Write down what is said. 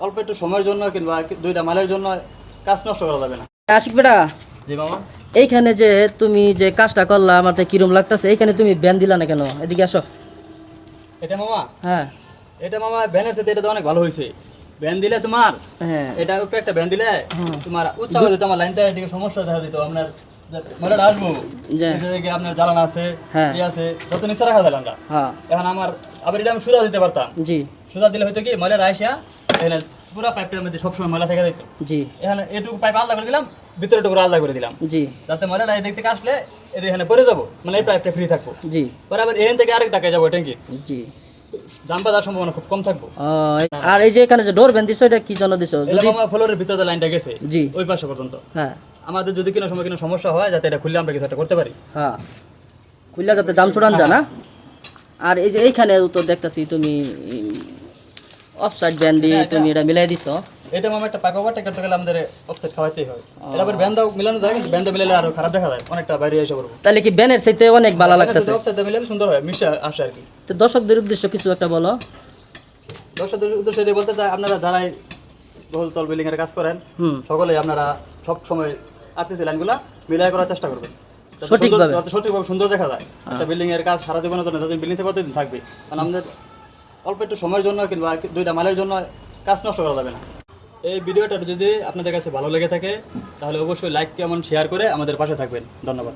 অল্প একটু সময়ের জন্য কিংবা দুইটা মালের জন্য কাজ নষ্ট করা যাবে না। আশিক বেটা, জি মামা। এইখানে যে তুমি যে কাজটা করলা আমার তো কিরম লাগতেছে, এইখানে তুমি ব্যান দিলা না কেন? এদিকে আসো। এটা মামা, হ্যাঁ এটা মামা ব্যানের সাথে এটা তো অনেক ভালো হয়েছে। ব্যান দিলে তোমার হ্যাঁ এটা উপরে একটা ব্যান দিলে তোমার উচ্চ আওয়াজে তোমার লাইনটা এদিকে সমস্যা দেখা দিত। আপনার মরাটা আসবো যে এদিকে আপনার জ্বালান আছে, হ্যাঁ ই আছে, যত নিচে রাখা যায় আমরা। হ্যাঁ এখন আমার আবার এটা আমি সুদা দিতে পারতাম। জি সুদা দিলে হয়তো কি ময়লা রাইসা এখানে পুরো পাইপটার মধ্যে সবসময় ময়লা থেকে যেত। জি এখানে এটুকু পাইপ আলাদা করে দিলাম, ভিতরে টুকু আলাদা করে দিলাম, জি যাতে ময়লাটা এদিক থেকে আসলে এখানে পরে যাবো, মানে এই পাইপটা ফ্রি থাকবো। জি পরে আবার এখান থেকে আরেক টাকায় যাবো ট্যাঙ্কি, জি। জাম্পা যাওয়ার সম্ভাবনা খুব কম থাকবো। আর এই যে এখানে যে ডোর ব্যান দিছো, এটা কি জন্য দিছো? এটা যদি আমার ফ্লোরের ভিতরে লাইনটা গেছে জি ওই পাশে পর্যন্ত, হ্যাঁ আমাদের যদি কোনো সময় কোনো সমস্যা হয় যাতে এটা খুললে আমরা কিছু একটা করতে পারি। হ্যাঁ, খুললা যাতে জাম ছুটান যা না। আর এই যে এইখানে তো দেখতেছি তুমি অফসাইড ব্যান দিয়ে তুমি এটা মিলাই দিছো। এটা আমার একটা পাইপ ওভারটেক করতে গেলে আমাদের অফসেট খাওয়াইতেই হয়। এটা আবার ব্যান্ডাও মিলানো যায়, কিন্তু ব্যান্ডা মিলালে আরো খারাপ দেখা যায়, অনেকটা বাইরে এসে পড়বো। তাহলে কি ব্যানের চাইতে অনেক ভালো লাগতেছে? অফসেট মিলালে সুন্দর হয়, মিশে আসে আর কি। তো দর্শকদের উদ্দেশ্য কিছু একটা বলো। দর্শকদের উদ্দেশ্যে এটা বলতে চাই, আপনারা যারাই বহুতল বিল্ডিং এর কাজ করেন সকলেই আপনারা সব সময় আরসিসি লাইনগুলা মিলাই করার চেষ্টা করবেন, সঠিকভাবে সঠিকভাবে সুন্দর দেখা যায়। একটা বিল্ডিং এর কাজ সারা জীবনের জন্য, যাদের বিল্ডিং থেকে কতদিন থাকবে, কারণ আমাদের অল্প একটু সময়ের জন্য কিংবা দুইটা মালের জন্য কাজ নষ্ট করা যাবে না। এই ভিডিওটা যদি আপনাদের কাছে ভালো লেগে থাকে তাহলে অবশ্যই লাইক, কমেন্ট, শেয়ার করে আমাদের পাশে থাকবেন। ধন্যবাদ।